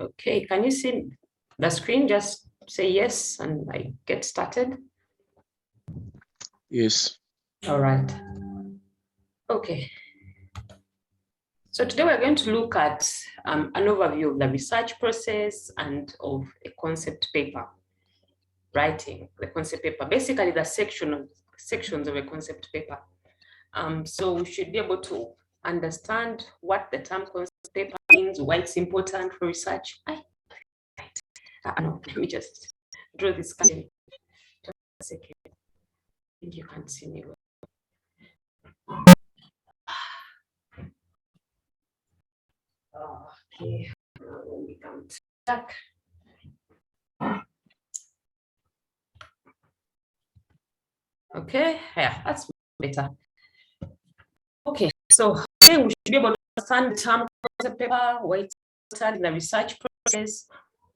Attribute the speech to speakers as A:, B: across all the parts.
A: Okay, can you see the screen? Just say yes and I get started.
B: Yes.
A: All right. Okay. So today we're going to look at an overview of the research process and of a concept paper. Writing the concept paper, basically the sections of a concept paper. So we should be able to understand what the term concept paper means, why it's important for research. No, let me just draw this curtain. Just a second. I think you can't see me well. Okay, let me come back. Okay, yeah, that's better. Okay, so I think we should be able to understand the term concept paper, why it's important in the research process.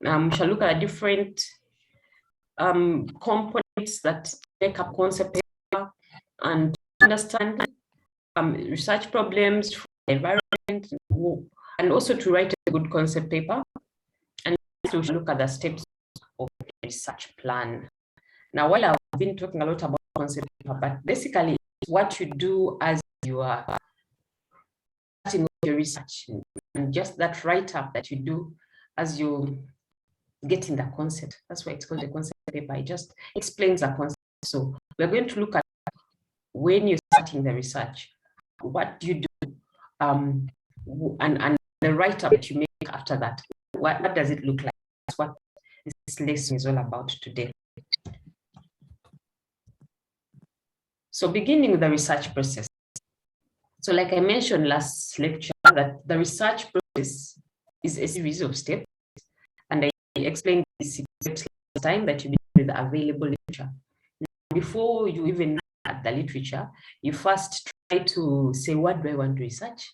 A: We shall look at different components that make up concept paper and understand research problems, environment, and also to write a good concept paper. And we should look at the steps of the research plan. Now, while I've been talking a lot about concept paper, but basically what you do as you are starting your research and just that write-up that you do as you get in the concept. That's why it's called the concept paper. It just explains the concept. So we're going to look at when you're starting the research, what do you do, and the write-up that you make after that. What does it look like? That's what this lesson is all about today. So beginning with the research process. So like I mentioned last lecture, that the research process is a series of steps. And I explained this last time that you begin with the available literature. Before you even look at the literature, you first try to say, what do I want to research?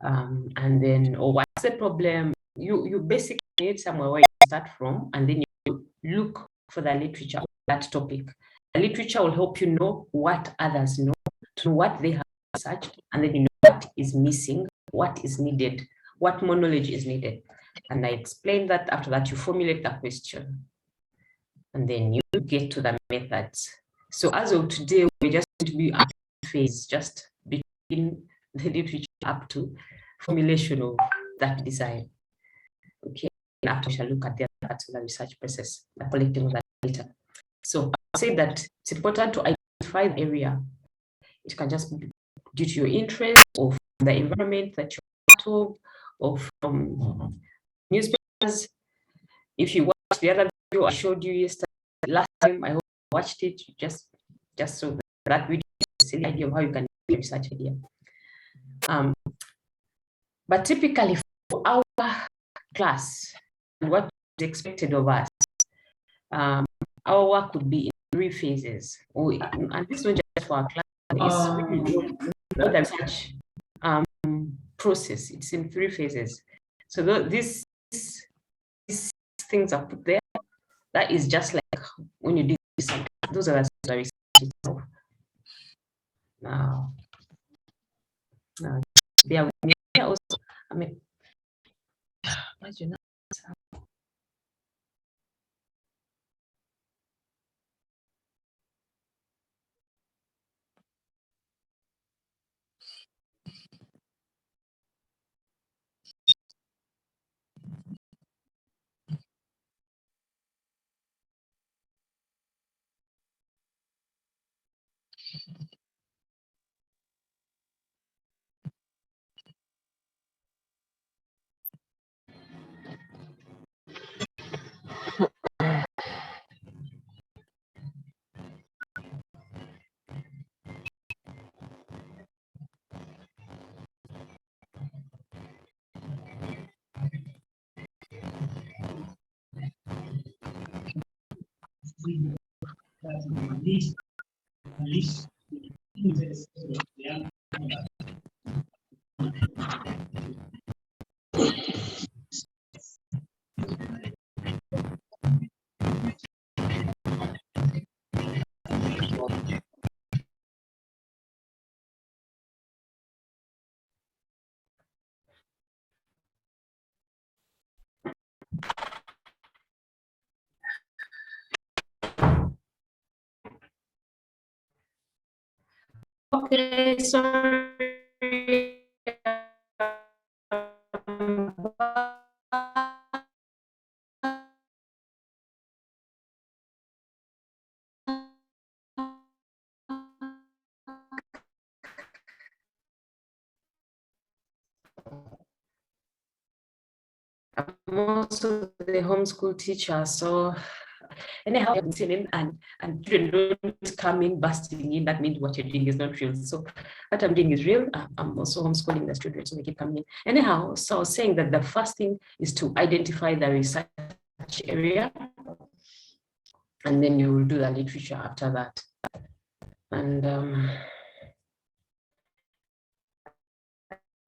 A: And then, or what's the problem? You basically need somewhere where you start from, and then you look for the literature on that topic. The literature will help you know what others know, to know what they have researched, and then you know what is missing, what is needed, what more knowledge is needed. And I explained that. After that, you formulate the question, and then you get to the methods. So as of today, we're just going to be at phase, just between the literature up to formulation of that design. Okay, and after we shall look at the other parts of the research process, the collecting of that data. So I'll say that it's important to identify the area. It can just be due to your interest, or from the environment that you're part of, or from newspapers. If you watch the other video I showed you yesterday, last time, I hope you watched it, just so that video is a silly idea of how you can do a research idea. But typically for our class, and what is expected of us, our work would be in 3 phases. And this is not just for our class, it's really the research process. It's in 3 phases. So these things are put there. That is just like when you do research. Those are the research itself. Now, bear with me also. I mean, what's your name? Okay, sorry. I'm also the homeschool teacher, so anyhow, I'm sitting and children don't come in busting in. That means what you're doing is not real. So what I'm doing is real. I'm also homeschooling the students, so they keep coming in. Anyhow, so I was saying that the first thing is to identify the research area, and then you will do the literature after that. And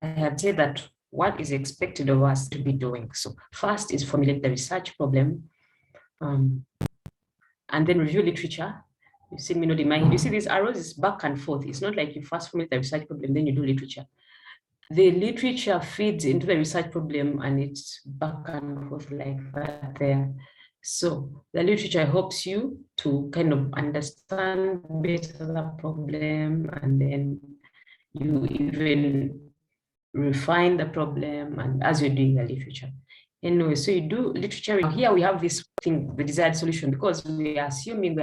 A: I had said that what is expected of us to be doing. So first is formulate the research problem, and then review literature. You see me nodding my head. You see these arrows is back and forth. It's not like you first formulate the research problem, then you do literature. The literature feeds into the research problem and it's back and forth like that there. So the literature helps you to kind of understand better the problem, and then you even refine the problem and as you're doing the literature. Anyway, so you do literature. Here we have this thing, the desired solution, because we are assuming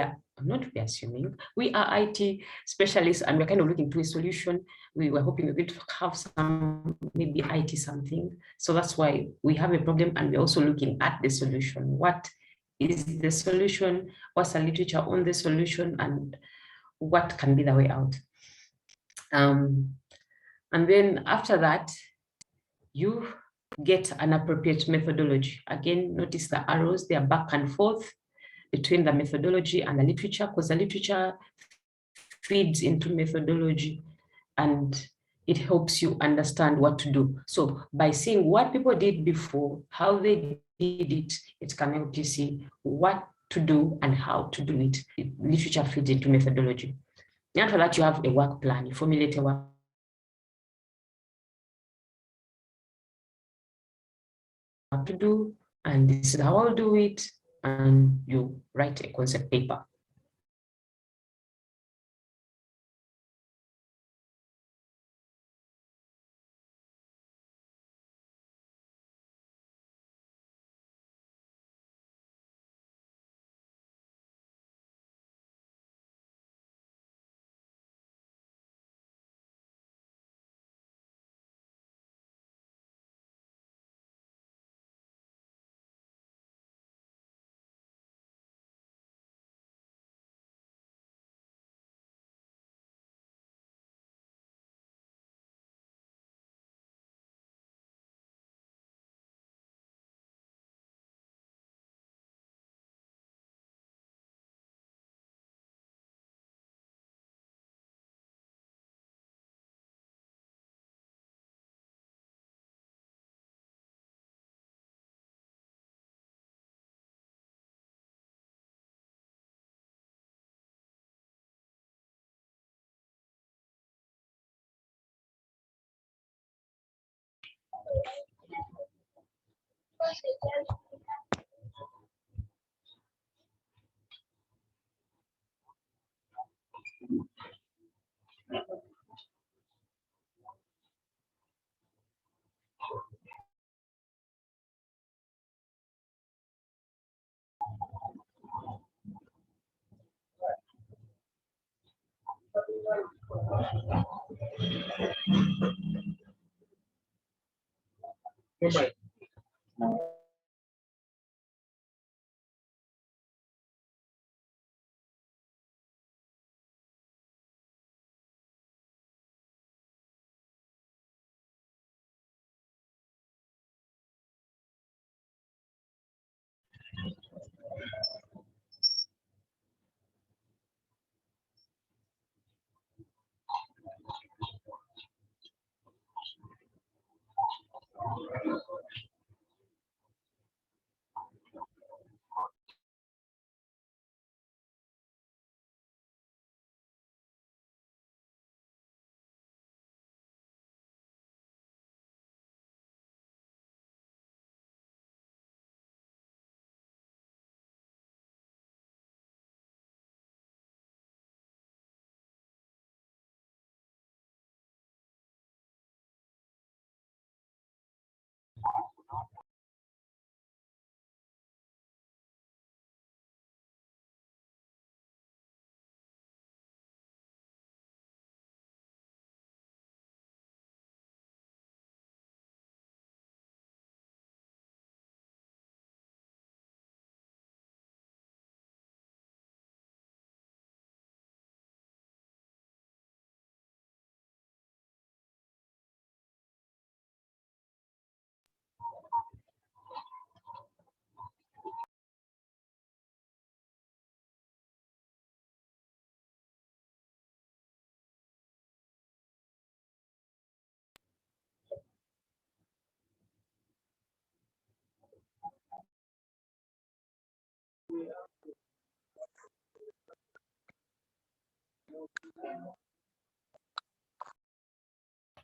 A: we are IT specialists and we're kind of looking to a solution. We were hoping we're going to have some, maybe IT something. So that's why we have a problem and we're also looking at the solution. What is the solution? What's the literature on the solution? And what can be the way out? And then after that, you get an appropriate methodology. Again, notice the arrows, they are back and forth between the methodology and the literature, because the literature feeds into methodology and it helps you understand what to do. So by seeing what people did before, how they did it, it can help you see what to do and how to do it. Literature feeds into methodology. After that, you have a work plan. You formulate a work to do, and this is how I'll do it, and you write a concept paper.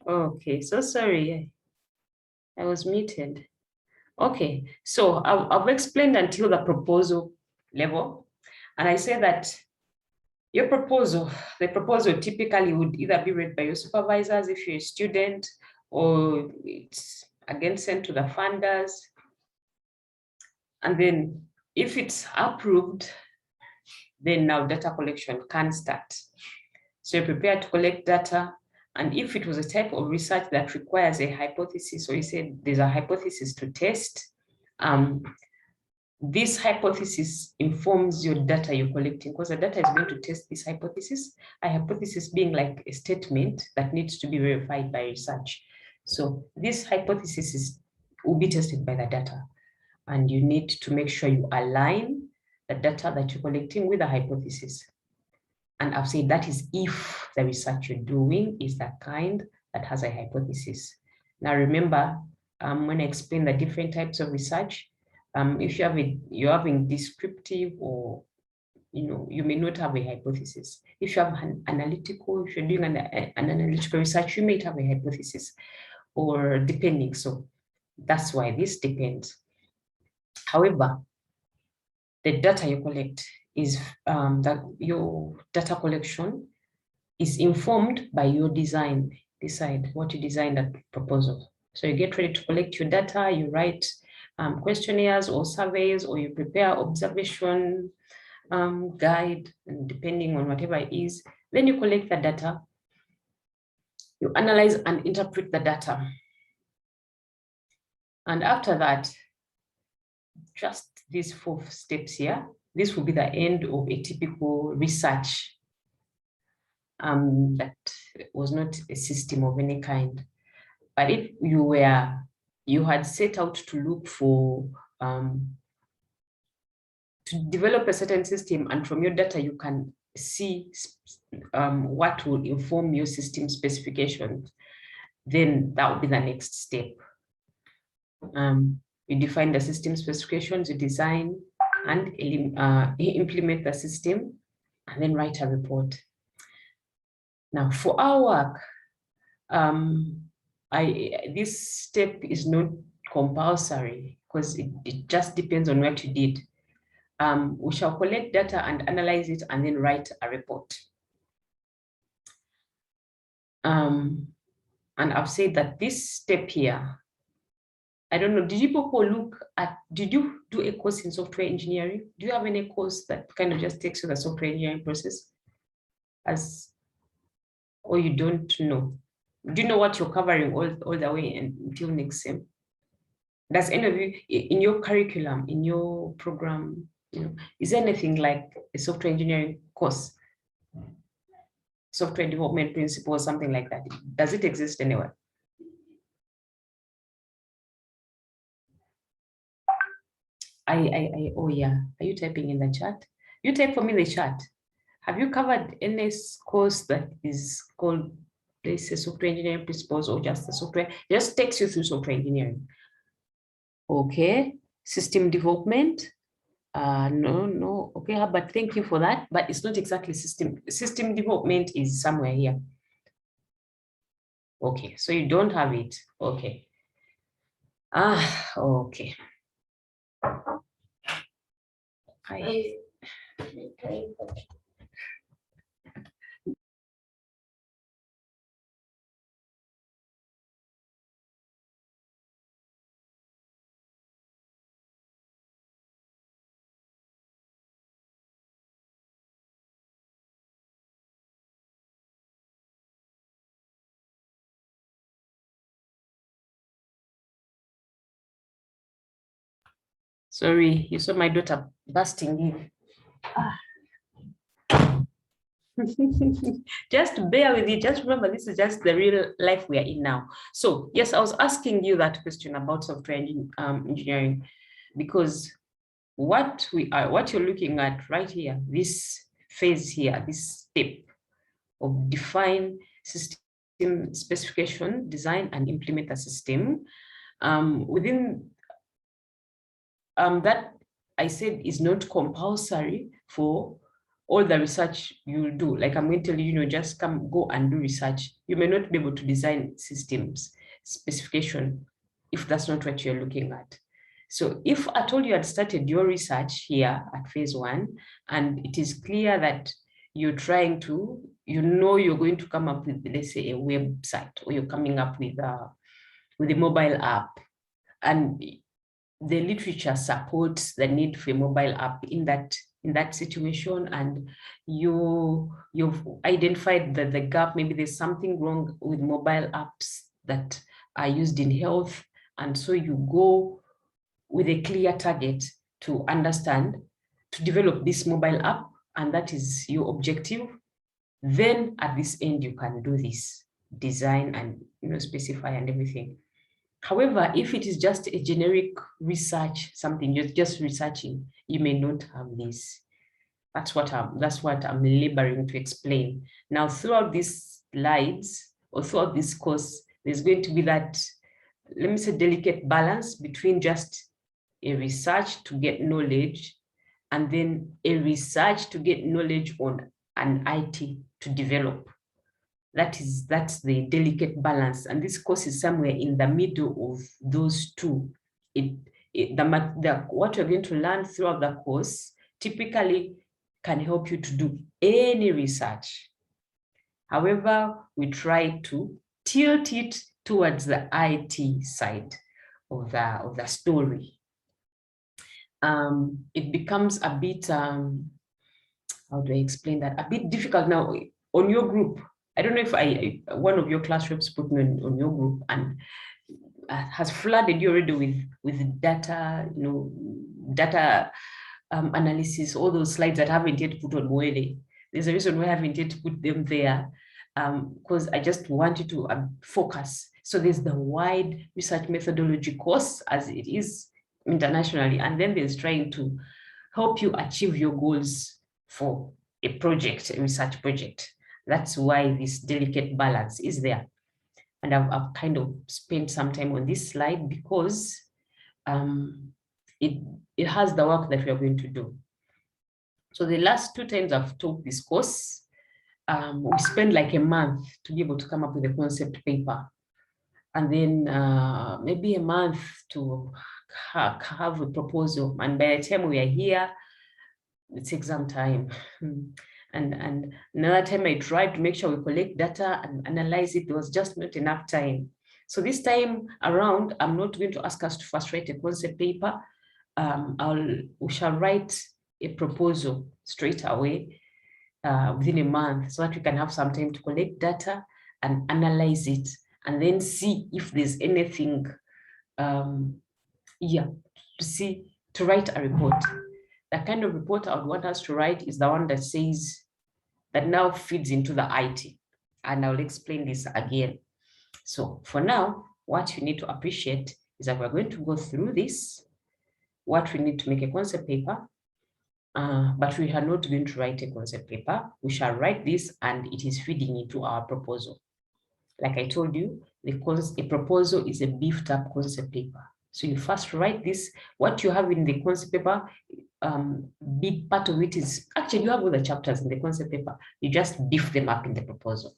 A: Okay, so sorry, I was muted. Okay, so I've explained until the proposal level, and I say that your proposal, the proposal typically would either be read by your supervisors if you're a student, or it's again sent to the funders. And then if it's approved, then now data collection can start. So you're prepared to collect data. And if it was a type of research that requires a hypothesis, or you said there's a hypothesis to test, this hypothesis informs your data you're collecting, because the data is going to test this hypothesis. A hypothesis being like a statement that needs to be verified by research. So this hypothesis will be tested by the data, and you need to make sure you align the data that you're collecting with the hypothesis. And I've said that is if the research you're doing is the kind that has a hypothesis. Now remember, when I explain the different types of research, if you're having descriptive, or you may not have a hypothesis. If you have an analytical, if you're doing an analytical research, you may have a hypothesis, or depending. So that's why this depends. However, the data you collect is that your data collection is informed by your design. Decide what you design that proposal. So you get ready to collect your data, you write questionnaires or surveys, or you prepare observation guide, and depending on whatever it is, then you collect the data, you analyze and interpret the data. And after that, just these 4 steps here, this will be the end of a typical research that was not a system of any kind. But if you had set out to look for, to develop a certain system, and from your data, you can see what will inform your system specifications, then that will be the next step. You define the system specifications, you design and implement the system, and then write a report. Now, for our work, this step is not compulsory, because it just depends on what you did. We shall collect data and analyze it, and then write a report. And I've said that this step here, I don't know, did you do a course in software engineering? Do you have any course that kind of just takes you the software engineering process? Or you don't know? Do you know what you're covering all the way until next sem? Does any of you, in your curriculum, in your program, is there anything like a software engineering course? Software development principles, something like that? Does it exist anywhere? Oh yeah, are you typing in the chat? You type for me in the chat. Have you covered any course that is called, they say, software engineering principles, or just the software? Just takes you through software engineering. Okay, system development. No, okay, but thank you for that. But it's not exactly system development is somewhere here. Okay, so you don't have it. Okay. Okay. Sorry, you saw my daughter bursting in. Just bear with it. Just remember, this is just the real life we are in now. So yes, I was asking you that question about software engineering, because what you're looking at right here, this phase here, this step of define system specification, design and implement the system, within that I said is not compulsory for all the research you'll do. Like I'm going to tell you, just go and do research. You may not be able to design systems specification if that's not what you're looking at. So if I told you had started your research here at phase 1, and it is clear that you're trying to, you're going to come up with, let's say, a website, or you're coming up with a mobile app, and the literature supports the need for a mobile app in that situation, and you've identified that the gap, maybe there's something wrong with mobile apps that are used in health, and so you go with a clear target to understand, to develop this mobile app, and that is your objective. Then at this end, you can do this design and specify and everything. However, if it is just a generic research, something you're just researching, you may not have this. That's what I'm laboring to explain. Now, throughout these slides, or throughout this course, there's going to be that, let me say, delicate balance between just a research to get knowledge, and then a research to get knowledge on an IT to develop. That's the delicate balance, and this course is somewhere in the middle of those two. What you're going to learn throughout the course typically can help you to do any research. However, we try to tilt it towards the IT side of the story. It becomes a bit, how do I explain that? A bit difficult now on your group. I don't know if one of your class reps put me on your group and has flooded you already with data, data analysis, all those slides that I haven't yet put on Moele. There's a reason why I haven't yet put them there, because I just want you to focus. So there's the wide research methodology course as it is internationally, and then there's trying to help you achieve your goals for a project, a research project. That's why this delicate balance is there. And I've kind of spent some time on this slide because it has the work that we are going to do. So the last 2 times I've taught this course, we spent like a month to be able to come up with a concept paper. And then maybe a month to have a proposal. And by the time we are here, it's exam time. And another time I tried to make sure we collect data and analyze it, there was just not enough time. So this time around, I'm not going to ask us to first write a concept paper. We shall write a proposal straight away within a month, so that we can have some time to collect data and analyze it, and then see if there's anything, to write a report. The kind of report I would want us to write is the one that says, that now feeds into the IT. And I'll explain this again. So for now, what you need to appreciate is that we're going to go through this, what we need to make a concept paper, but we are not going to write a concept paper. We shall write this, and it is feeding into our proposal. Like I told you, a proposal is a beefed up concept paper. So you first write this. What you have in the concept paper, big part of it is, actually you have all the chapters in the concept paper. You just beef them up in the proposal.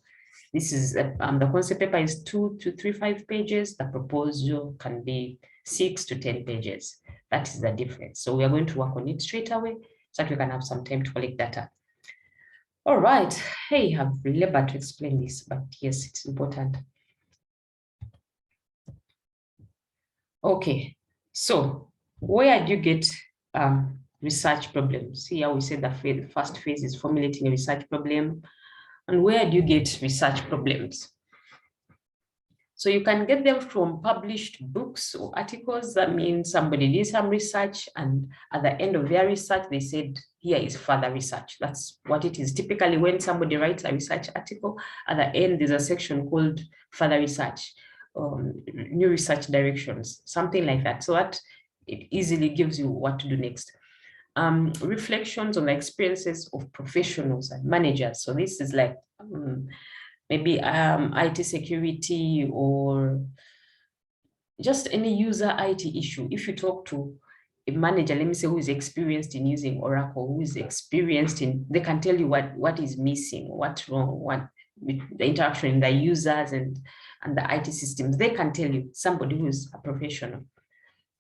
A: This is, the concept paper is 2 to 3, 5 pages. The proposal can be 6 to 10 pages. That is the difference. So we are going to work on it straight away so that we can have some time to collect data. All right. Hey, I've labored to explain this, but yes, it's important. Okay, so where do you get research problems? Here we said the first phase is formulating a research problem. And where do you get research problems? So you can get them from published books or articles. That means somebody did some research, and at the end of their research, they said, here is further research. That's what it is. Typically, when somebody writes a research article, at the end, there's a section called further research, new research directions, something like that. So that it easily gives you what to do next. Reflections on the experiences of professionals and managers. So this is like maybe IT security or just any user IT issue. If you talk to a manager, let me say, who is experienced in using Oracle, who is experienced in, they can tell you what is missing, what's wrong, what with the interaction in the users and the IT systems. They can tell you, somebody who is a professional.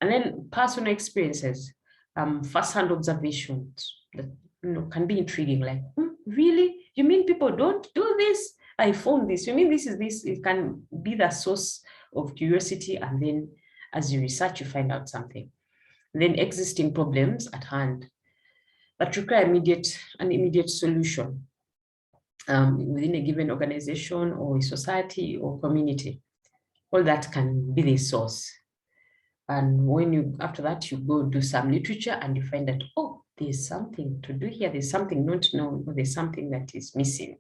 A: And then personal experiences, first-hand observations that can be intriguing, like, really? You mean people don't do this? I found this. You mean this is this? It can be the source of curiosity, and then as you research, you find out something. And then existing problems at hand that require an immediate solution within a given organization or a society or community. All that can be the source. And when you, after that, you go do some literature and you find that, oh, there's something to do here. There's something not known, or there's something that is missing.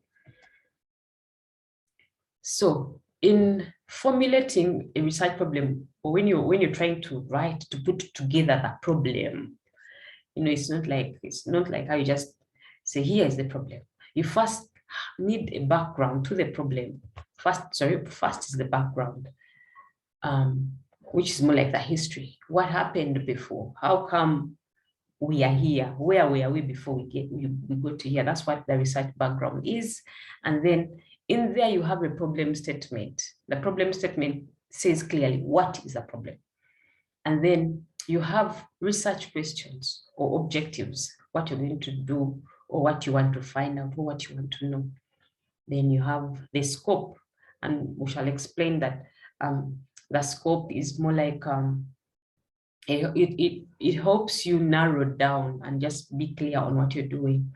A: So in formulating a research problem, or when you're trying to put together the problem, it's not like how you just say, here is the problem. You first need a background to the problem. First is the background, which is more like the history. What happened before? How come we are here? Where were we before we go to here? That's what the research background is. And then in there, you have a problem statement. The problem statement says clearly what is the problem. And then you have research questions or objectives, what you're going to do, or what you want to find out, or what you want to know. Then you have the scope, and we shall explain that the scope is more like it helps you narrow down and just be clear on what you're doing.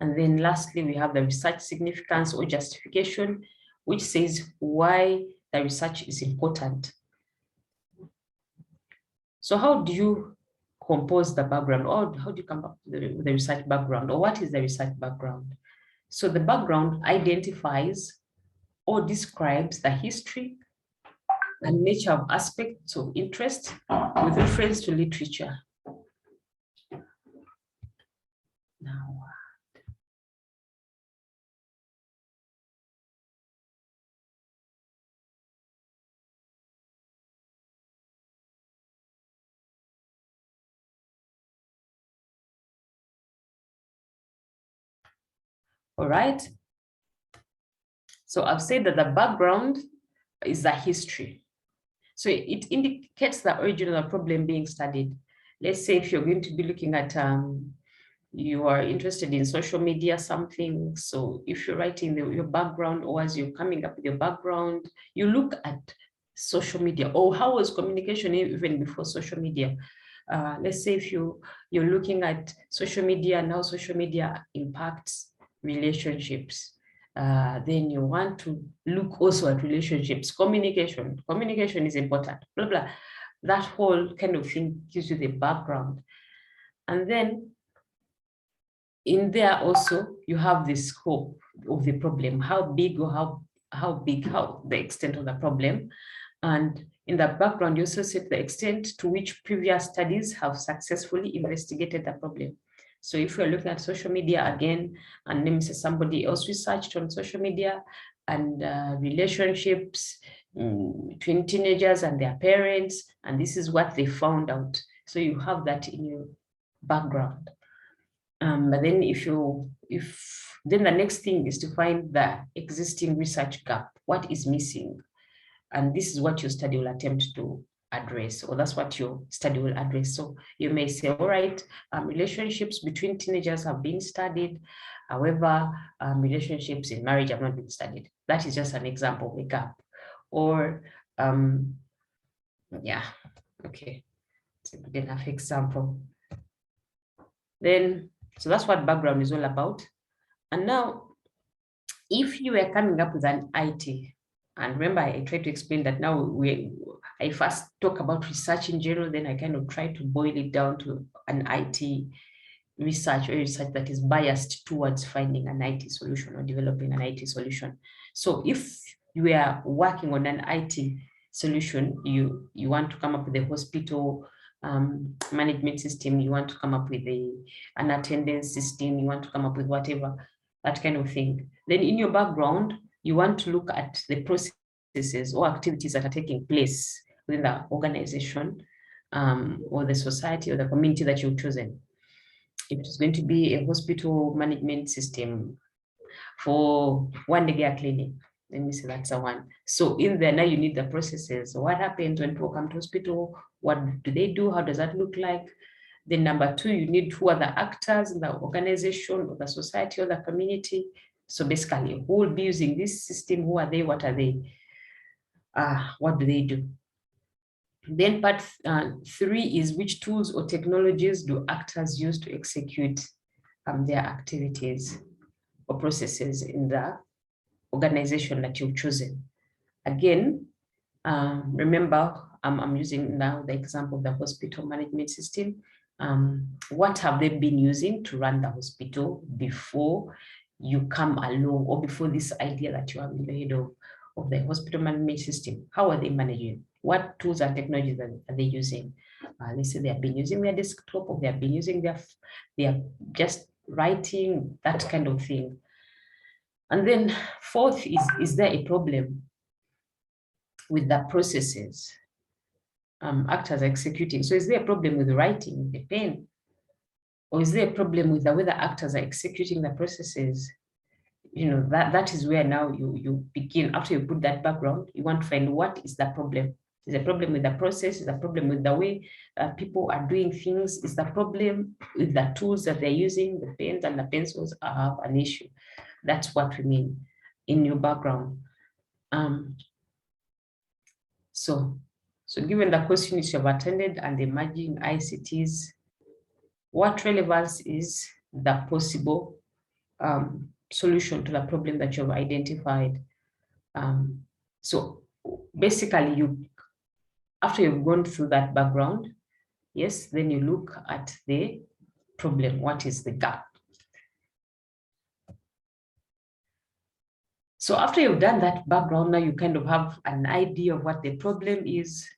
A: And then lastly, we have the research significance or justification, which says why the research is important. So how do you compose the background, or how do you come up with the research background, or what is the research background? So the background identifies or describes the history and nature of aspects of interest with reference to literature. Now, all right. So I've said that the background is the history. So it indicates the origin of the problem being studied. Let's say if you're going to be looking at, you are interested in social media, something. So if you're writing your background, or as you're coming up with your background, you look at social media, or how was communication even before social media? Let's say if you're looking at social media and how social media impacts relationships, then you want to look also at relationships, communication is important, blah, blah. That whole kind of thing gives you the background. And then in there also, you have the scope of the problem, how big or how the extent of the problem. And in the background, you also set the extent to which previous studies have successfully investigated the problem. So if we're looking at social media again, and let me say somebody else researched on social media and relationships between teenagers and their parents, and this is what they found out. So you have that in your background. But then then the next thing is to find the existing research gap. What is missing? And this is what your study will attempt to address, or that's what your study will address. So you may say, all right, relationships between teenagers have been studied. However, relationships in marriage have not been studied. That is just an example of a gap. Or, yeah, okay, it's a good enough example. Then, so that's what background is all about. And now, if you are coming up with an IT, and remember, I tried to explain that now I first talk about research in general, then I kind of try to boil it down to an IT research, or research that is biased towards finding an IT solution or developing an IT solution. So if you are working on an IT solution, you want to come up with a hospital management system, you want to come up with an attendance system, you want to come up with whatever, that kind of thing. Then in your background, you want to look at the processes or activities that are taking place within the organization, or the society or the community that you've chosen. If it is going to be a hospital management system for one day clinic, let me say that's a one. So in there now you need the processes. What happens when people come to hospital? What do they do? How does that look like? Then number two, you need who are the actors in the organization or the society or the community. So basically, who will be using this system? Who are they? What are they? What do they do? Then part three is which tools or technologies do actors use to execute their activities or processes in the organization that you've chosen. Again, remember, I'm using now the example of the hospital management system. What have they been using to run the hospital before you come along, or before this idea that you have in the head of the hospital management system? How are they managing? What tools and technologies are they using? Let's say they have been using their desktop, or they have been using they are just writing, that kind of thing. And then fourth is there a problem with the processes actors are executing? So is there a problem with writing, the pen? Or is there a problem with the way the actors are executing the processes? You know, that is where now you begin. After you put that background, you want to find what is the problem. Is the problem with the process? Is the problem with the way people are doing things? Is the problem with the tools that they're using, the pens and the pencils have an issue? That's what we mean in your background. So given the questions you have attended and the emerging ICTs, what relevance is the possible solution to the problem that you've identified? So basically, after you've gone through that background, yes, then you look at the problem. What is the gap? So after you've done that background, now you kind of have an idea of what the problem is.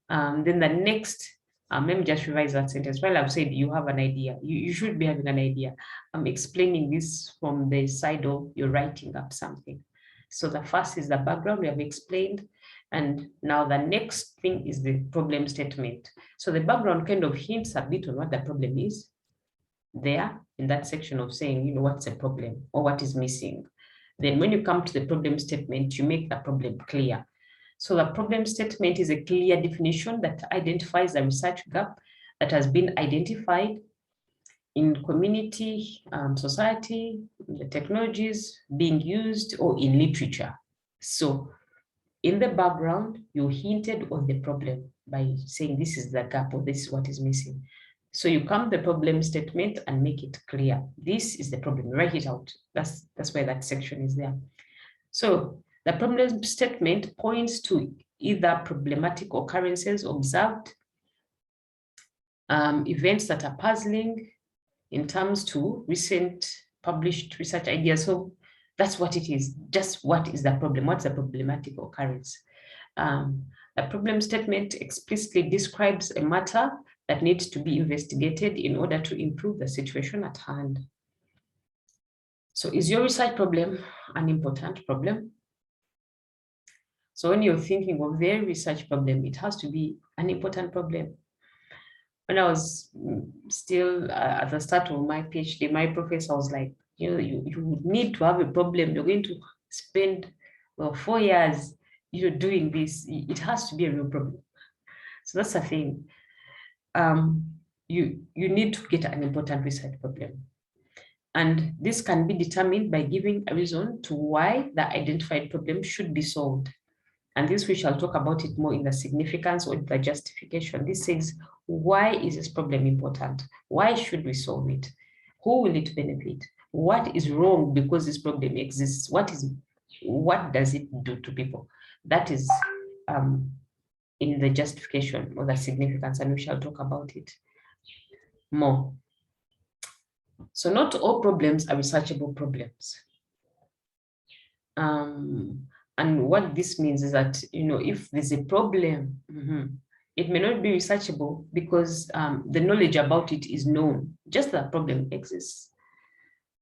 A: Then the next, let me just revise that sentence. While I've said you have an idea, you should be having an idea. I'm explaining this from the side of you're writing up something. So the first is the background we have explained. And now the next thing is the problem statement. So the background kind of hints a bit on what the problem is there in that section of saying, you know, what's the problem or what is missing. Then when you come to the problem statement, you make the problem clear. So the problem statement is a clear definition that identifies the research gap that has been identified in community, society, the technologies being used, or in literature. So in the background, you hinted on the problem by saying this is the gap or this is what is missing. So you come to the problem statement and make it clear. This is the problem, write it out. That's why that section is there. So the problem statement points to either problematic occurrences observed, events that are puzzling in terms to recent published research ideas. So that's what it is. Just what is the problem? What's the problematic occurrence? The problem statement explicitly describes a matter that needs to be investigated in order to improve the situation at hand. So is your research problem an important problem? So when you're thinking of their research problem, it has to be an important problem. When I was still at the start of my PhD, my professor was like, you know, you need to have a problem. You're going to spend 4 years, you know, doing this. It has to be a real problem. So that's the thing. You need to get an important research problem. And this can be determined by giving a reason to why the identified problem should be solved. And this, we shall talk about it more in the significance or the justification. This says, why is this problem important? Why should we solve it? Who will it benefit? What is wrong because this problem exists? What does it do to people? That is in the justification or the significance, and we shall talk about it more. So not all problems are researchable problems. And what this means is that, you know, if there's a problem, it may not be researchable because the knowledge about it is known, just that problem exists.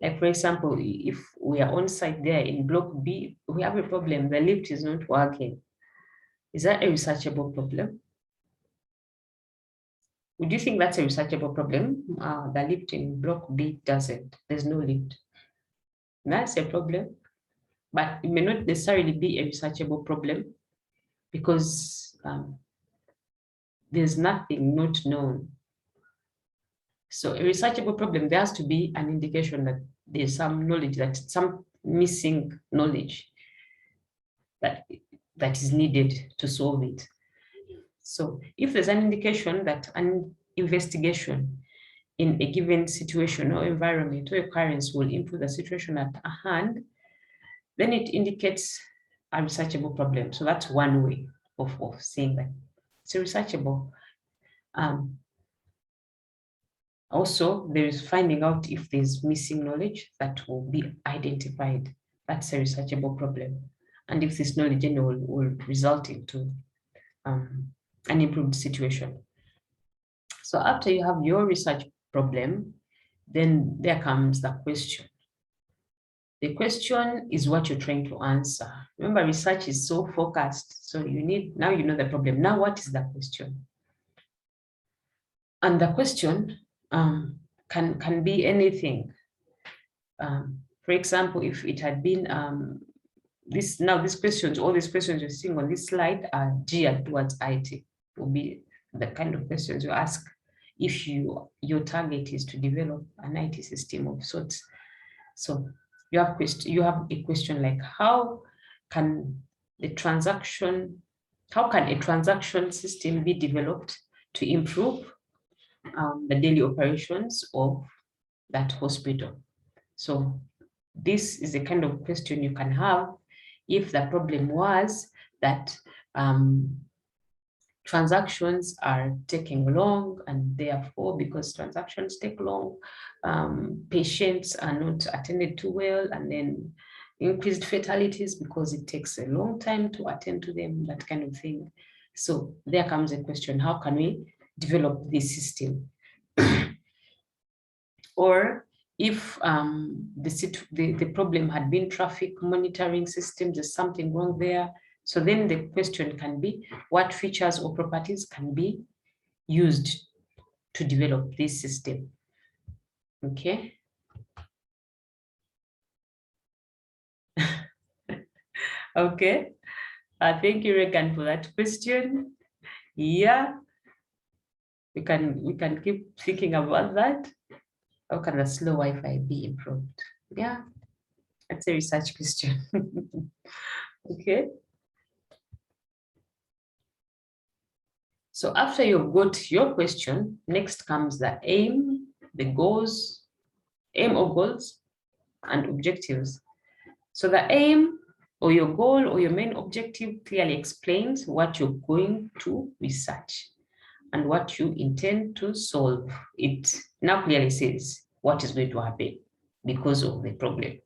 A: Like, for example, if we are on site there in block B, we have a problem, the lift is not working. Is that a researchable problem? Would you think that's a researchable problem? The lift in block B doesn't. There's no lift. That's a problem, but it may not necessarily be a researchable problem because there's nothing not known. So a researchable problem, there has to be an indication that there's some knowledge, that some missing knowledge that is needed to solve it. So if there's an indication that an investigation in a given situation or environment or occurrence will improve the situation at hand, then it indicates a researchable problem. So that's one way of saying that it's a researchable. Also, there is finding out if there's missing knowledge that will be identified. That's a researchable problem. And if this knowledge will result into an improved situation. So after you have your research problem, then there comes the question. The question is what you're trying to answer. Remember, research is so focused. So now you know the problem. Now, what is the question? And the question can be anything. For example, if it had been all these questions you're seeing on this slide are geared towards IT. Will be the kind of questions you ask if your target is to develop an IT system of sorts. So you have a question like, how can a transaction system be developed to improve the daily operations of that hospital? So this is the kind of question you can have if the problem was that transactions are taking long, and therefore, because transactions take long, patients are not attended to well, and then increased fatalities because it takes a long time to attend to them, that kind of thing. So there comes a question, how can we develop this system? Or if the problem had been traffic monitoring systems, there's something wrong there. So then the question can be, what features or properties can be used to develop this system? Okay. Okay. Thank you, Regan, for that question. Yeah. We can keep thinking about that. How can the slow Wi-Fi be improved? Yeah, that's a research question. Okay. So after you've got your question, next comes the aim, the goals, aim or goals, and objectives. So the aim or your goal or your main objective clearly explains what you're going to research and what you intend to solve. It now clearly says what is going to happen because of the problem,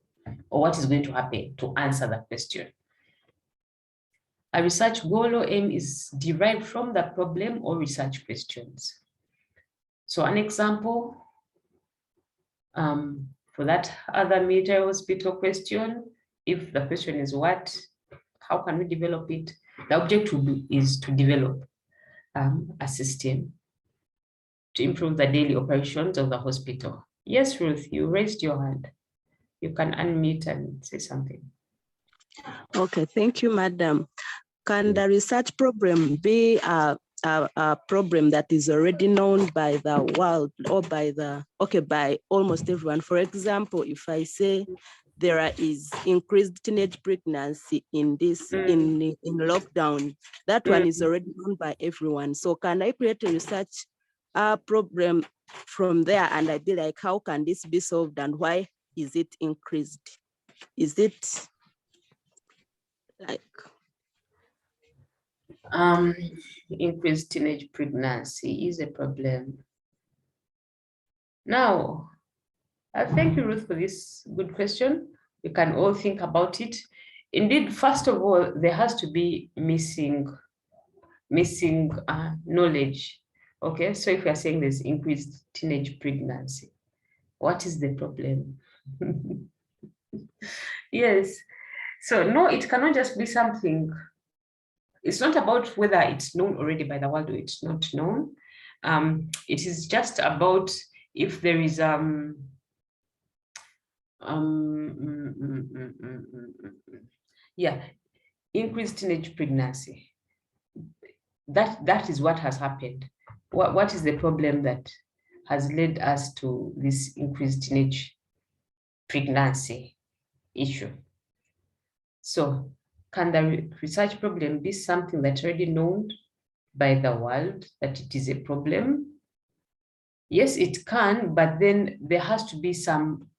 A: or what is going to happen to answer that question. A research goal or aim is derived from the problem or research questions. So an example for that other military hospital question, if the question is how can we develop it? The objective is to develop a system to improve the daily operations of the hospital. Yes, Ruth, you raised your hand. You can unmute and say something.
B: Okay, thank you, Madam. Can the research problem be a problem that is already known by the world or by almost everyone? For example, if I say there is increased teenage pregnancy in lockdown, that one is already known by everyone. So can I create a research problem from there, and I'd be like, how can this be solved and why is it increased? Is it like
A: increased teenage pregnancy is a problem? Now, thank you, Ruth, for this good question. We can all think about it. Indeed, first of all, there has to be missing knowledge. Okay, so if we are saying there's increased teenage pregnancy, what is the problem? Yes. So no, it cannot just be something. It's not about whether it's known already by the world or it's not known, It is just about if there is yeah, increased teenage pregnancy. That is what has happened. What is the problem that has led us to this increased teenage pregnancy issue? So can the research problem be something that's already known by the world that it is a problem? Yes, it can, but then there has to be some,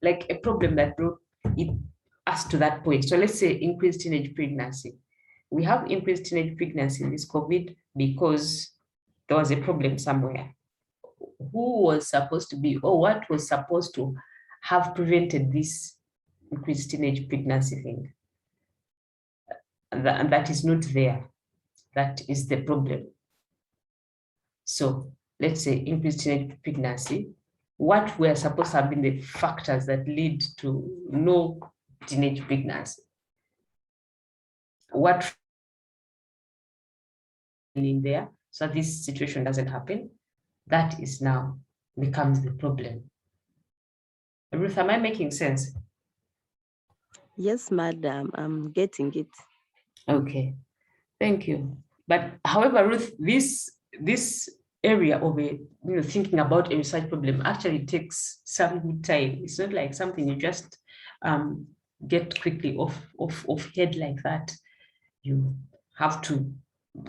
A: like a problem that brought it us to that point. So let's say increased teenage pregnancy. We have increased teenage pregnancy in this COVID because there was a problem somewhere. Who was supposed to be, or what was supposed to have prevented this increased teenage pregnancy thing? And that is not there. That is the problem. So let's say increased teenage pregnancy. What were supposed to have been the factors that lead to no teenage pregnancy? What in there so this situation doesn't happen? That is now becomes the problem. Ruth, am I making sense?
B: Yes, madam, I'm getting it.
A: Okay, thank you. But however, Ruth, this area of it, thinking about a research problem actually takes some good time. It's not like something you just get quickly off head like that. You have to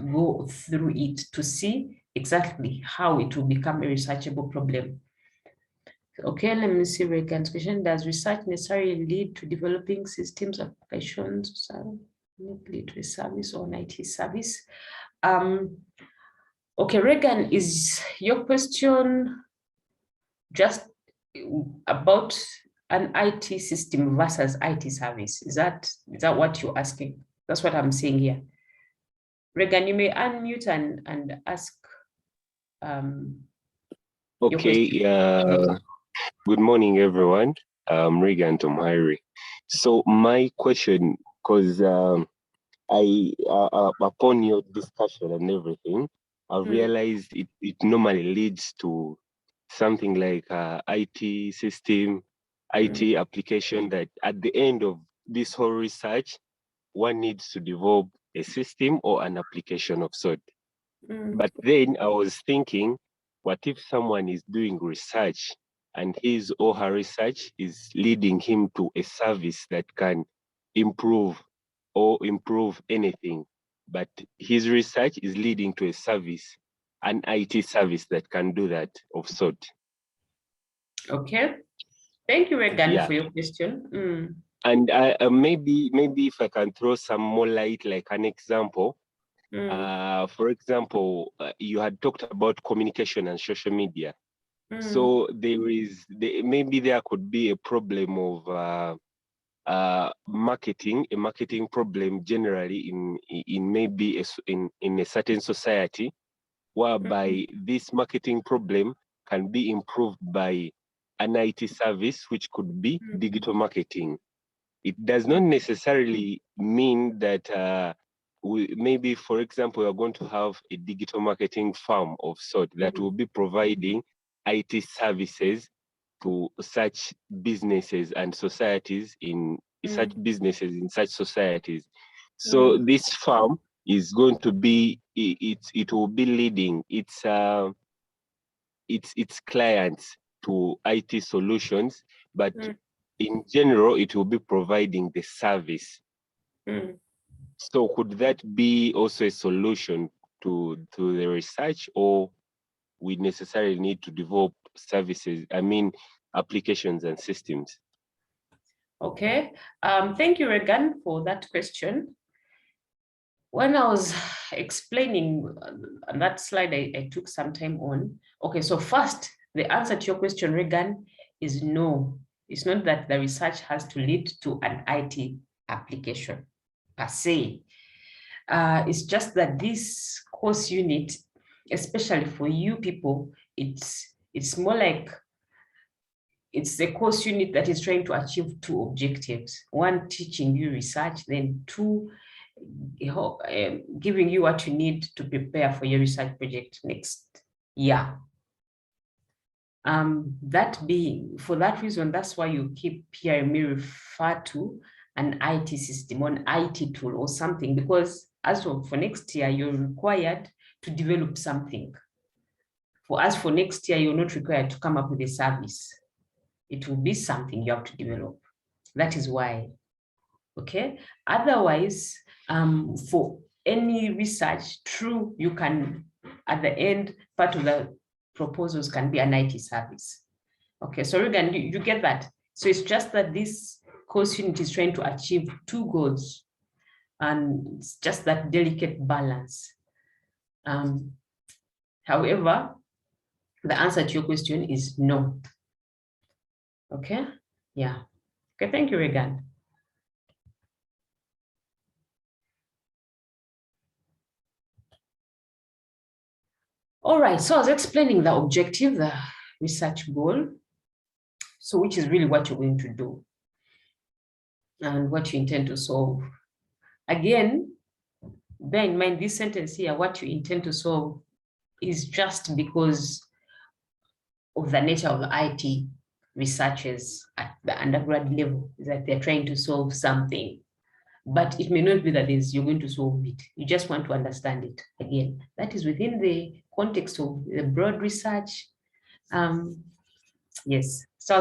A: go through it to see exactly how it will become a researchable problem. Okay, let me see Reagan's question. Does research necessarily lead to developing systems, applications, lead to a service or an IT service? Okay, Reagan, is your question just about an IT system versus IT service? Is that what you're asking? That's what I'm saying here. Reagan, you may unmute and ask.
C: Okay, good morning, everyone. Regan Tomhiri. So my question, because upon your discussion and everything, I've realized it normally leads to something like IT system, IT application, that at the end of this whole research, one needs to develop a system or an application of sort. But then I was thinking, what if someone is doing research and his or her research is leading him to a service that can improve anything, but his research is leading to a service, an IT service that can do that of sort.
A: Okay, thank you, Regan, for your question.
C: And maybe if I can throw some more light, like an example. For example, you had talked about communication and social media. So maybe there could be a problem of a marketing problem generally in maybe in a certain society, whereby this marketing problem can be improved by an IT service, which could be digital marketing. It does not necessarily mean that maybe, for example, we're going to have a digital marketing firm of sort that will be providing IT services to such businesses and societies in such businesses in such societies. So this firm is going to be, it will be leading its clients to IT solutions, but in general, it will be providing the service. So could that be also a solution to the research, or we necessarily need to develop services, applications and systems?
A: Okay, thank you, Regan, for that question. When I was explaining on that slide, I took some time on. Okay, so first, the answer to your question, Regan, is no. It's not that the research has to lead to an IT application per se. It's just that this course unit, especially for you people, it's more like it's a course unit that is trying to achieve two objectives. One, teaching you research, then two, giving you what you need to prepare for your research project next year. That being, for that reason, that's why you keep hearing me refer to an IT system or an IT tool or something, because as for next year, you're required to develop something. For us, for next year, you're not required to come up with a service. It will be something you have to develop. That is why, okay? Otherwise, for any research, true, you can, at the end, part of the proposals can be an IT service. Okay, so again, you get that. So it's just that this course unit is trying to achieve two goals, and it's just that delicate balance. However, the answer to your question is no. Okay, yeah. Okay, thank you, Regan. All right, so I was explaining the objective, the research goal, so which is really what you're going to do and what you intend to solve. Again, bear in mind this sentence here, what you intend to solve is just because of the nature of the IT researchers at the undergrad level, that they're trying to solve something. But it may not be that you're going to solve it. You just want to understand it. Again, that is within the context of the broad research. Yes, so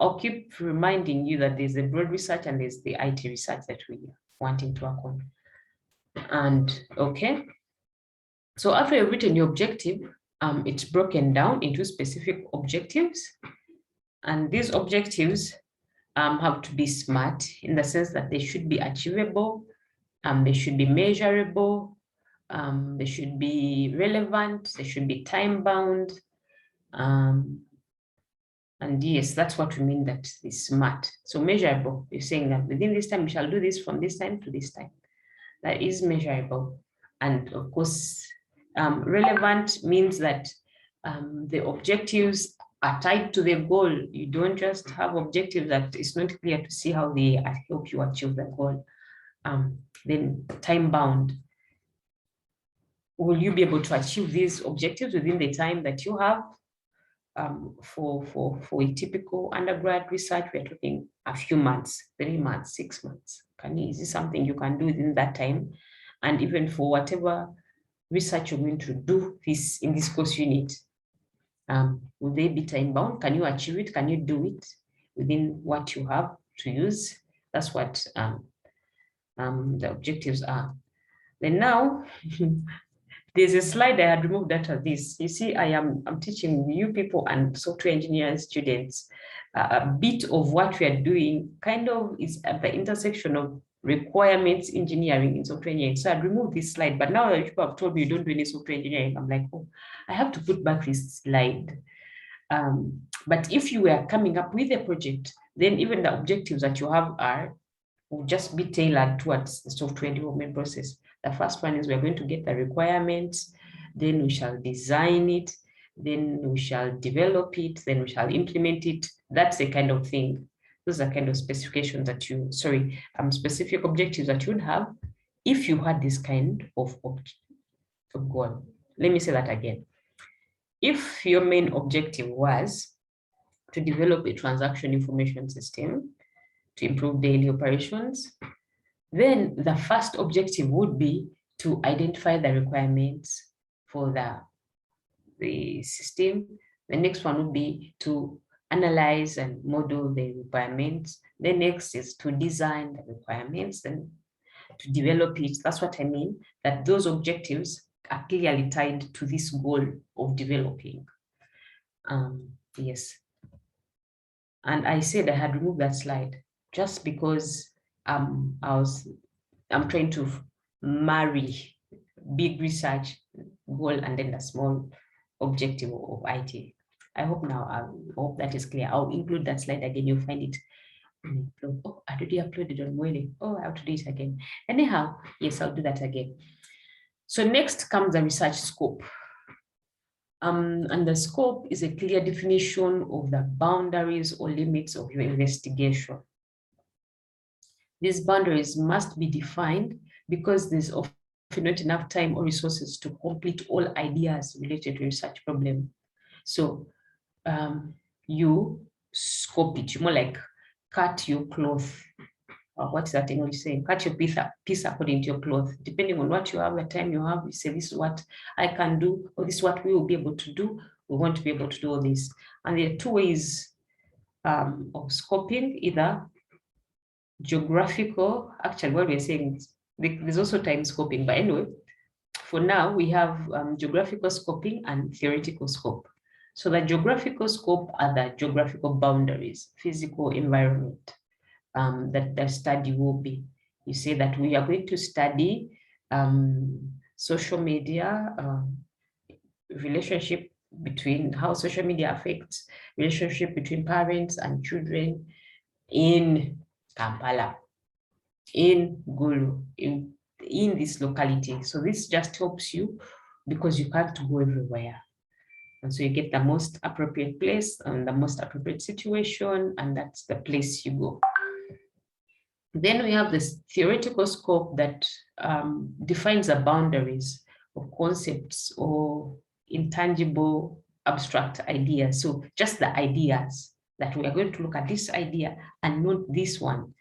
A: I'll keep reminding you that there's the broad research and there's the IT research that we are wanting to work on. And okay, so after you've written your objective, it's broken down into specific objectives. And these objectives have to be SMART in the sense that they should be achievable, they should be measurable, they should be relevant, they should be time-bound. And yes, that's what we mean that is SMART. So measurable, you're saying that within this time, we shall do this from this time to this time. That is measurable. And of course, relevant means that the objectives are tied to the goal. You don't just have objectives that it's not clear to see how they help you achieve the goal. Then time bound. Will you be able to achieve these objectives within the time that you have? For a typical undergrad research, we're talking a few months, 3 months, 6 months. Is this something you can do within that time? And even for whatever research you're going to do in this course unit, will they be time bound? Can you achieve it? Can you do it within what you have to use? That's what the objectives are. Then now, there's a slide I had removed out of this. You see, I'm teaching you people and software engineering students a bit of what we are doing kind of is at the intersection of requirements engineering in software engineering. So I'd removed this slide, but now that people have told me you don't do any software engineering, I'm like, oh, I have to put back this slide. But if you were coming up with a project, then even the objectives that you have will just be tailored towards the software development process. The first one is we're going to get the requirements, then we shall design it, then we shall develop it, then we shall implement it. That's the kind of thing. Those are kind of specifications that specific objectives that you would have if you had this kind of goal. Let me say that again. If your main objective was to develop a transaction information system to improve daily operations, then the first objective would be to identify the requirements for the system. The next one would be to analyze and model the requirements. The next is to design the requirements and to develop it. That's what I mean, that those objectives are clearly tied to this goal of developing. Yes. And I said I had removed that slide just because I'm trying to marry big research goal and then a small objective of IT. I hope that is clear. I'll include that slide again. You'll find it. Oh, I already uploaded on Wailing. Oh, I have to do it again. Anyhow, yes, I'll do that again. So next comes the research scope. And the scope is a clear definition of the boundaries or limits of your investigation. These boundaries must be defined because there's often not enough time or resources to complete all ideas related to research problem. So you scope it, you more like cut your cloth. What's that English saying? Cut your piece according to your cloth. Depending on what you have, the time you have, you say, this is what I can do, or this is what we will be able to do. We want to be able to do all this. And there are two ways of scoping, either geographical, actually what we're saying, there's also time scoping, but anyway, for now we have geographical scoping and theoretical scope. So the geographical scope are the geographical boundaries, physical environment, that the study will be. You say that we are going to study social media, relationship between how social media affects relationship between parents and children in Kampala, in Gulu, in this locality. So this just helps you because you can't go everywhere. And so you get the most appropriate place and the most appropriate situation, and that's the place you go. Then we have this theoretical scope that defines the boundaries of concepts or intangible abstract ideas. So just the ideas that we are going to look at this idea and not this one.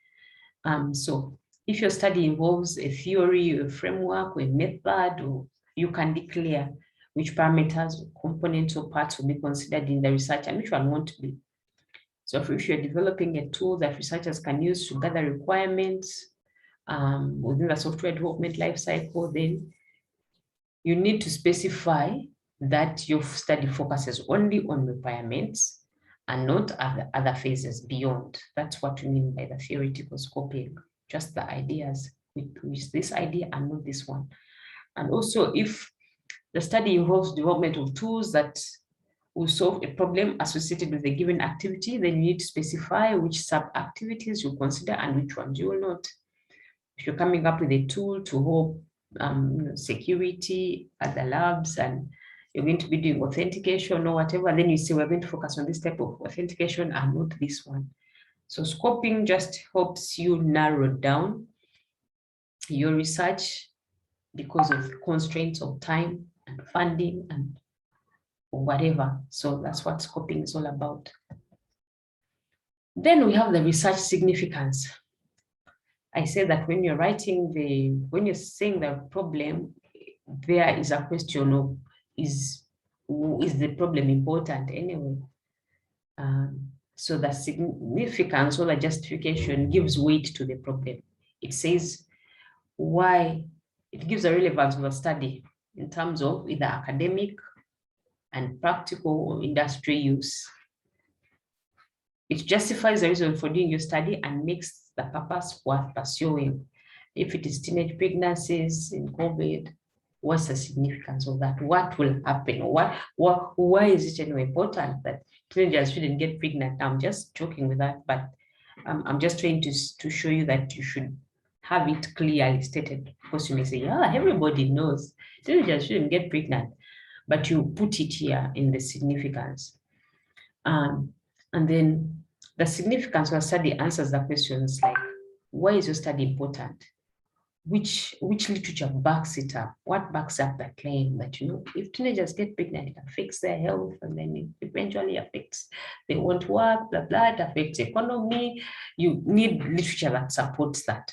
A: So if your study involves a theory, a framework, or a method, or you can declare which parameters, components, or parts will be considered in the research and which one won't be. So if you're developing a tool that researchers can use to gather requirements within the software development lifecycle, then you need to specify that your study focuses only on requirements and not other phases beyond. That's what we mean by the theoretical scoping, just the ideas with this idea and not this one. And also, if the study involves development of tools that will solve a problem associated with a given activity, then you need to specify which sub-activities you consider and which ones you will not. If you're coming up with a tool to help security at the labs and you're going to be doing authentication or whatever, then you say we're going to focus on this type of authentication and not this one. So scoping just helps you narrow down your research because of constraints of time and funding and whatever. So that's what scoping is all about. Then we have the research significance. I say that when you're writing when you're saying the problem, there is a question of, is the problem important anyway? So the significance or the justification gives weight to the problem. It says why, it gives a relevance of the study in terms of either academic and practical or industry use. It justifies the reason for doing your study and makes the purpose worth pursuing. If it is teenage pregnancies in COVID, what's the significance of that? What will happen? Why is it anyway important that teenagers shouldn't get pregnant? I'm just joking with that, but I'm just trying to show you that you should have it clearly stated, because you may say, yeah, everybody knows teenagers shouldn't get pregnant, but you put it here in the significance. And then the significance of a study answers the questions like, why is your study important? Which literature backs it up? What backs up the claim that, if teenagers get pregnant, it affects their health, and then it eventually affects, they won't work, blah, blah, it affects economy. You need literature that supports that.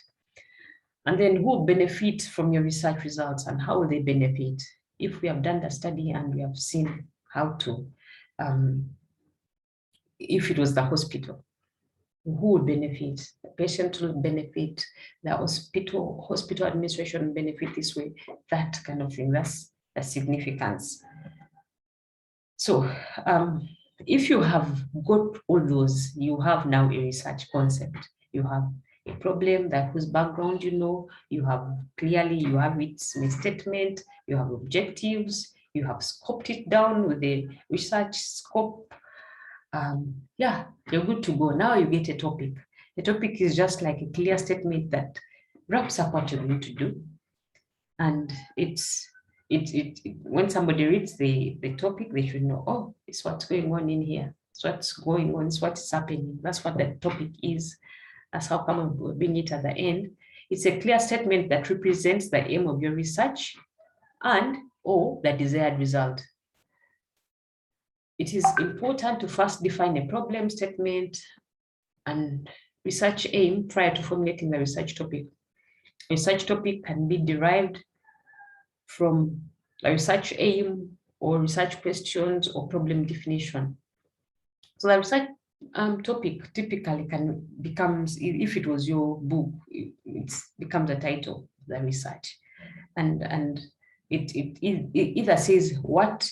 A: And then who will benefit from your research results and how will they benefit? If we have done the study and we have seen how to, if it was the hospital, who would benefit? The patient will benefit, the hospital administration will benefit this way, that kind of thing. That's the significance. So if you have got all those, you have now a research concept. You have a problem that whose background you have clearly, you have its statement, you have objectives, you have scoped it down with the research scope. Yeah, you're good to go. Now you get a topic. The topic is just like a clear statement that wraps up what you're going to do. And when somebody reads the topic, they should know, oh, it's what's going on in here. It's what's going on, it's what's happening. That's what the topic is. That's how come we're bringing it at the end. It's a clear statement that represents the aim of your research and or the desired result. It is important to first define a problem statement and research aim prior to formulating the research topic. Research topic can be derived from the research aim or research questions or problem definition. So the research topic typically becomes, if it was your book, it becomes a title, the research. And it either says what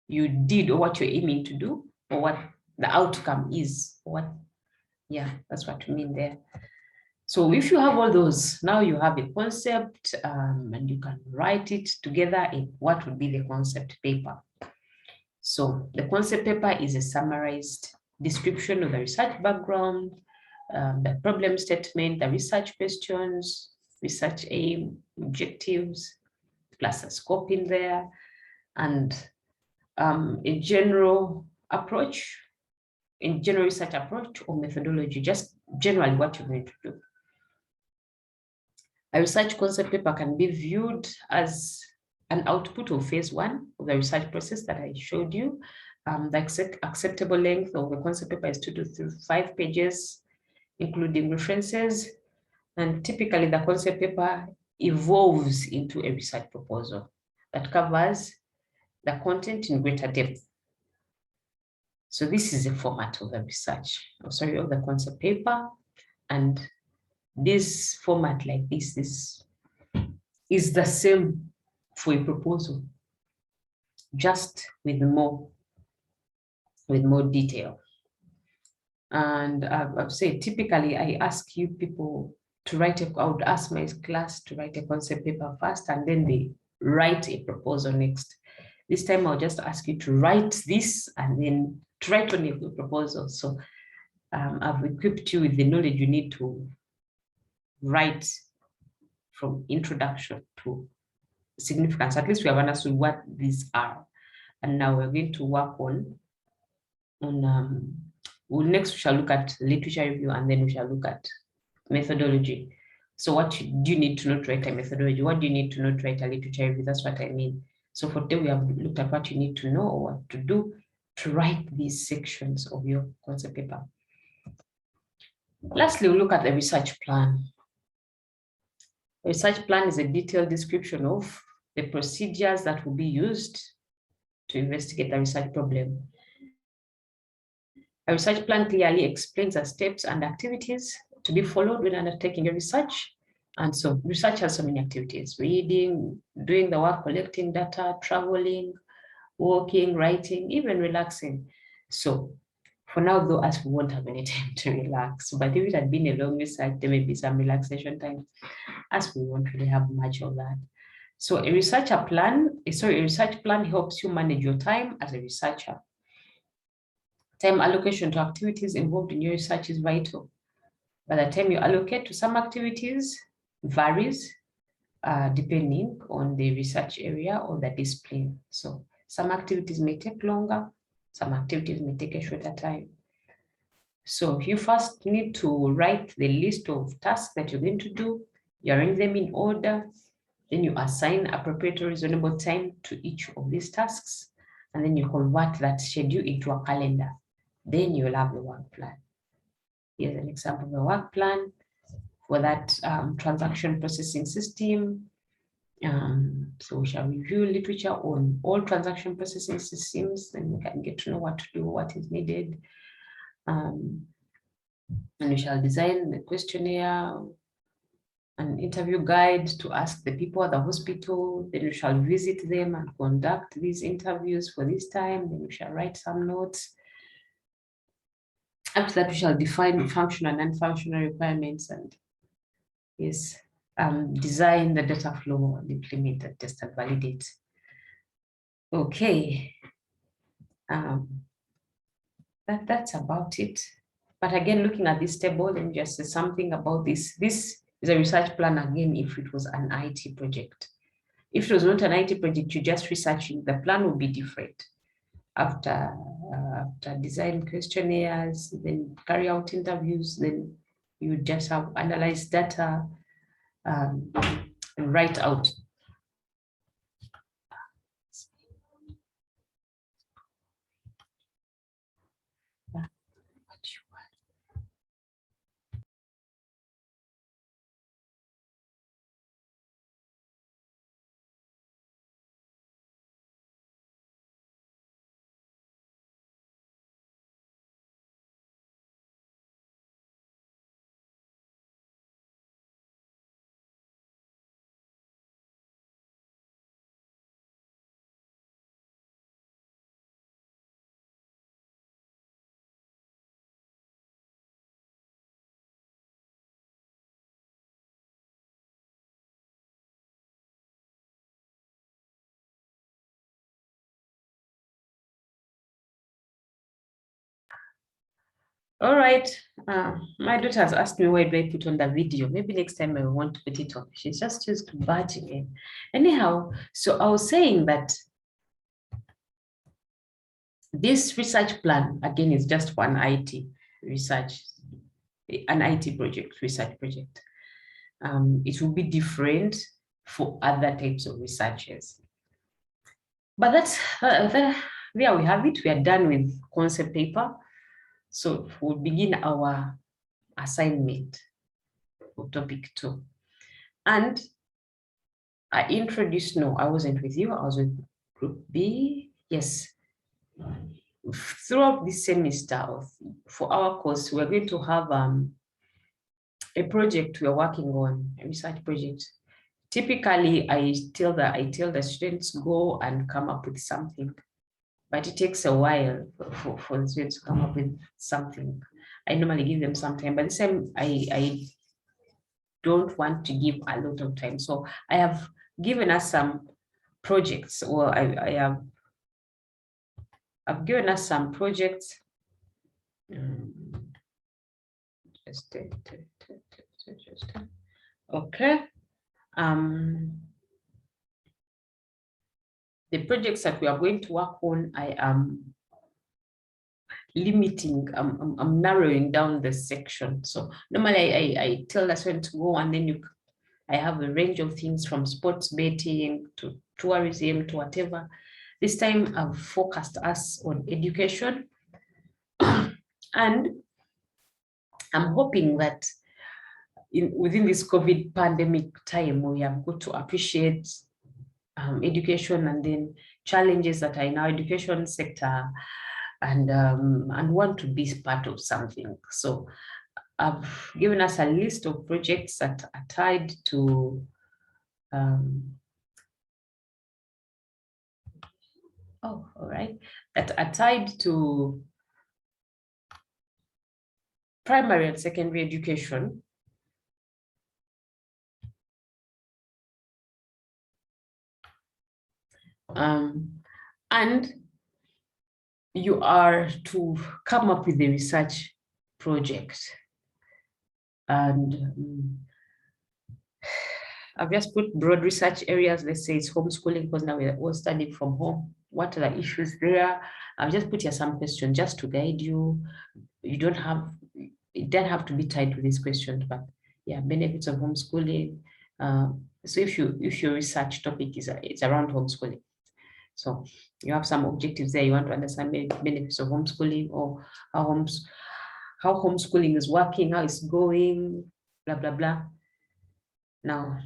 A: you did or what you're aiming to do, or what the outcome is. That's what we mean there. So if you have all those, now you have a concept and you can write it together in what would be the concept paper. So the concept paper is a summarized description of the research background, the problem statement, the research questions, research aim, objectives, plus a scope in there, and a general approach, in general research approach or methodology, just generally what you're going to do. A research concept paper can be viewed as an output of phase 1 of the research process that I showed you. The acceptable length of the concept paper is 2 to 5 pages, including references. And typically the concept paper evolves into a research proposal that covers the content in greater depth. So this is a format of the research, of the concept paper. And this format like this is the same for a proposal, just with more detail. And I've said, typically I ask you people to write I would ask my class to write a concept paper first, and then they write a proposal next. This time I'll just ask you to write this and then to write only a proposal. So I've equipped you with the knowledge you need to write from introduction to significance. At least we have understood what these are. And now we're going to work on next we shall look at literature review, and then we shall look at methodology. So what do you need to know to write a methodology? What do you need to know to write a literature review? That's what I mean. So for today, we have looked at what you need to know or what to do to write these sections of your concept paper. Lastly, we'll look at the research plan. The research plan is a detailed description of the procedures that will be used to investigate the research problem. A research plan clearly explains the steps and activities to be followed when undertaking your research. And so research has so many activities: reading, doing the work, collecting data, traveling, walking, writing, even relaxing. So for now, though, as we won't have any time to relax, but if it had been a long research, there may be some relaxation time, as we won't really have much of that. So a research plan helps you manage your time as a researcher. Time allocation to activities involved in your research is vital. By the time you allocate to some activities varies depending on the research area or the discipline. So some activities may take longer, some activities may take a shorter time. So you first need to write the list of tasks that you're going to do, you arrange them in order, then you assign appropriate or reasonable time to each of these tasks, and then you convert that schedule into a calendar. Then you'll have the work plan. Here's an example of the work plan for that transaction processing system. So we shall review literature on all transaction processing systems, then we can get to know what to do, what is needed. And we shall design the questionnaire, an interview guide to ask the people at the hospital. Then we shall visit them and conduct these interviews for this time. Then we shall write some notes. After that, we shall define functional and non-functional requirements and design the data flow and implement and test and validate. Okay, that's about it. But again, looking at this table, let me just say something about this. This is a research plan again if it was an IT project. If it was not an IT project, you're just researching, the plan would be different. After design questionnaires, then carry out interviews, then you just have analyzed data, write out. All right, my daughter has asked me where do I put on the video. Maybe next time I want to put it on. She's just used to barging in. Anyhow, so I was saying that this research plan, again, is just one IT research, an IT project, research project. It will be different for other types of researchers. But that's, there we have it. We are done with concept paper. So we'll begin our assignment for topic 2. And I introduced, no, I wasn't with you. I was with group B. Yes. Throughout this semester, for our course, we're going to have a project we're working on, a research project. Typically, I tell the students go and come up with something, but it takes a while for the students to come up with something. I normally give them some time, but this time I don't want to give a lot of time. So I have given us some projects, or I've given us some projects. Okay. The projects that we are going to work on, I am limiting, I'm narrowing down the section. So normally I tell the student to go, and then I have a range of things from sports betting to tourism to whatever. This time I've focused us on education. And I'm hoping that within this COVID pandemic time, we have got to appreciate education and then challenges that are in our education sector, and want to be part of something. So I've given us a list of projects that are tied to that are tied to primary and secondary education. And you are to come up with a research project. And I've just put broad research areas. Let's say it's homeschooling, because now we're all studying from home. What are the issues there? I've just put here some questions just to guide you. It doesn't have to be tied to these questions, but yeah, benefits of homeschooling. So if your research topic is around homeschooling, so you have some objectives there. You want to understand benefits of homeschooling, or how homeschooling is working, how it's going, blah blah blah. Now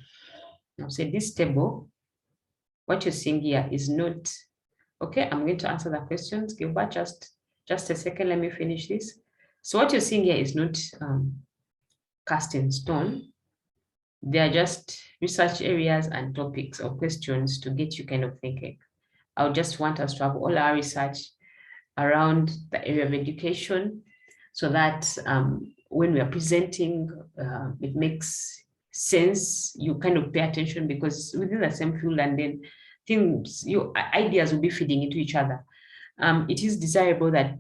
A: say this table, what you're seeing here is not okay. I'm going to answer the questions. Give back just a second. Let me finish this. So what you're seeing here is not cast in stone. They are just research areas and topics or questions to get you kind of thinking. I would just want us to have all our research around the area of education, so that when we are presenting, it makes sense. You kind of pay attention, because within the same field, and then your ideas will be feeding into each other. It is desirable that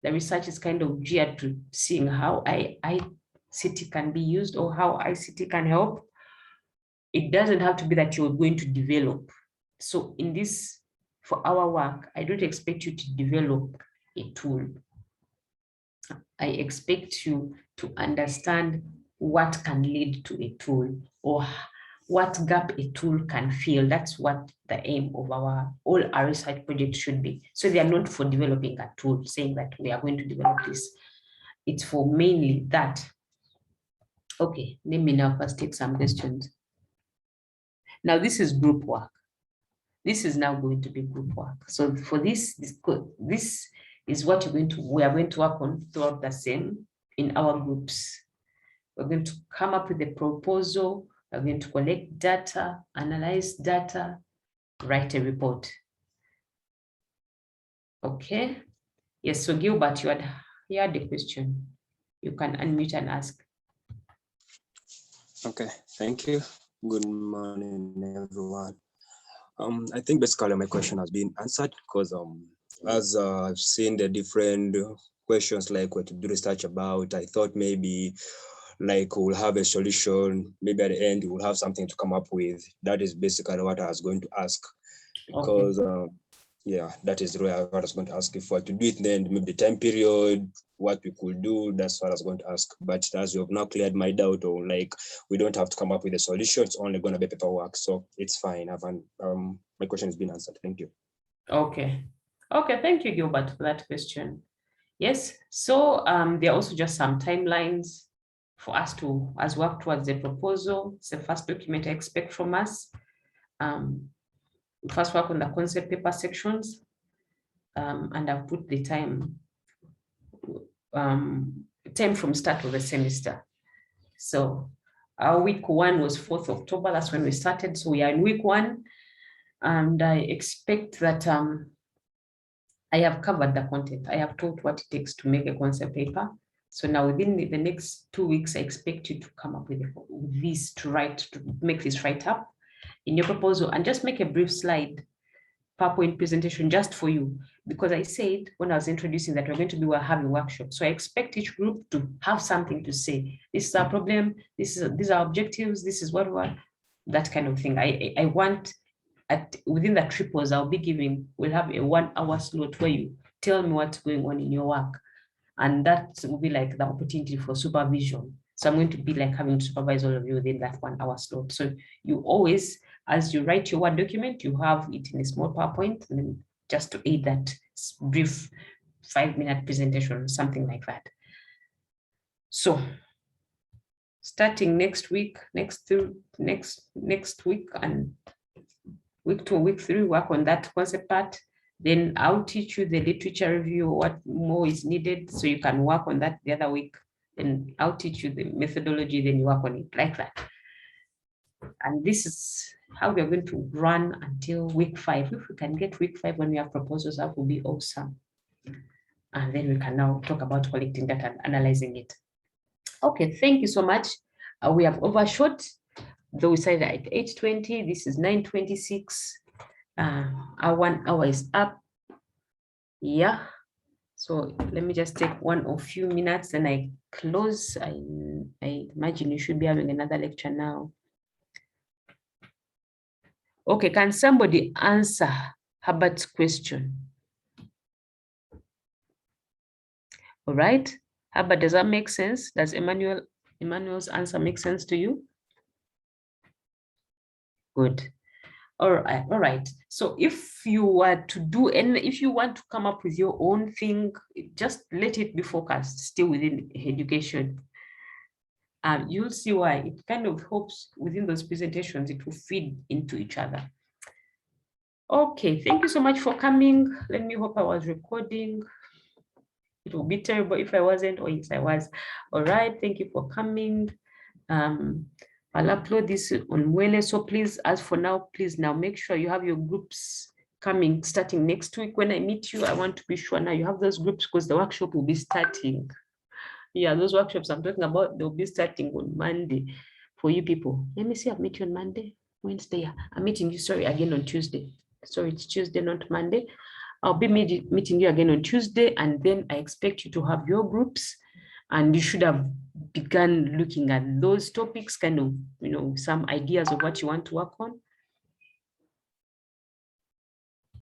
A: the research is kind of geared to seeing how ICT can be used, or how ICT can help. It doesn't have to be that you're going to develop. So in this, for our work, I don't expect you to develop a tool. I expect you to understand what can lead to a tool or what gap a tool can fill. That's what the aim of all our research projects should be. So they are not for developing a tool, saying that we are going to develop this. It's for mainly that. Okay, let me now first take some questions. Now this is group work. This is now going to be group work. So for this is what we are going to work on throughout the same in our groups. We're going to come up with a proposal. We're going to collect data, analyze data, write a report. Okay. Yes, so Gilbert, you had a question. You can unmute and ask.
D: Okay, thank you. Good morning, everyone. I think basically my question has been answered because as I've seen the different questions like what to do research about, I thought maybe like we'll have a solution, maybe at the end we'll have something to come up with. That is basically what I was going to ask, because yeah, that is really what I was going to ask. If we to do it, then maybe the time period, what we could do, that's what I was going to ask. But as you have now cleared my doubt, or like we don't have to come up with a solution, it's only going to be paperwork, so it's fine. My question has been answered. Thank you.
A: Okay, thank you, Gilbert, for that question. Yes, so there are also just some timelines for us to work towards the proposal. It's the first document I expect from us. First work on the concept paper sections, and I've put the time from start of the semester. So our week 1 was 4th October, that's when we started. So we are in week 1, and I expect that I have covered the content. I have taught what it takes to make a concept paper. So now within the next 2 weeks, I expect you to come up with this to make this write up in your proposal, and just make a brief slide PowerPoint presentation just for you, because I said when I was introducing that we're going to be having workshops. So I expect each group to have something to say. This is our problem. These are objectives. This is what we're, that kind of thing. I want within the triples I'll be giving, we'll have a 1 hour slot where you tell me what's going on in your work. And that will be like the opportunity for supervision. So I'm going to be like having to supervise all of you within that 1 hour slot. So you always, as you write your Word document, you have it in a small PowerPoint, and then just to aid that brief 5-minute presentation, something like that. So starting next week, next week, and week 2, week 3, work on that concept part. Then I'll teach you the literature review, what more is needed, so you can work on that the other week. And I'll teach you the methodology, then you work on it like that. And this is how we're going to run until week 5. If we can get week 5 when we have proposals, that will be awesome. And then we can now talk about collecting data and analyzing it. Okay, thank you so much. We have overshot, though we started at 8:20. This is 9:26. Our 1 hour is up. Yeah. So let me just take one or few minutes and I close. I imagine you should be having another lecture now. Okay, can somebody answer Herbert's question? All right, Herbert, does that make sense? Does Emmanuel's answer make sense to you? Good. All right. So if you were to do, and if you want to come up with your own thing, just let it be focused still within education. You'll see why it kind of helps within those presentations, it will feed into each other. Okay, thank you so much for coming. Let me hope I was recording. It will be terrible if I wasn't, or yes, I was. All right, thank you for coming. I'll upload this on Mwele. So please, as for now, please now make sure you have your groups coming starting next week. When I meet you, I want to be sure now you have those groups, because the workshop will be starting. Yeah, those workshops I'm talking about, they'll be starting on Monday for you people. Let me see, I'll meet you on Monday, Wednesday. Yeah, I'm meeting you, sorry, again on Tuesday. Sorry, it's Tuesday, not Monday. I'll be meeting you again on Tuesday, and then I expect you to have your groups, and you should have begun looking at those topics, kind of, some ideas of what you want to work on.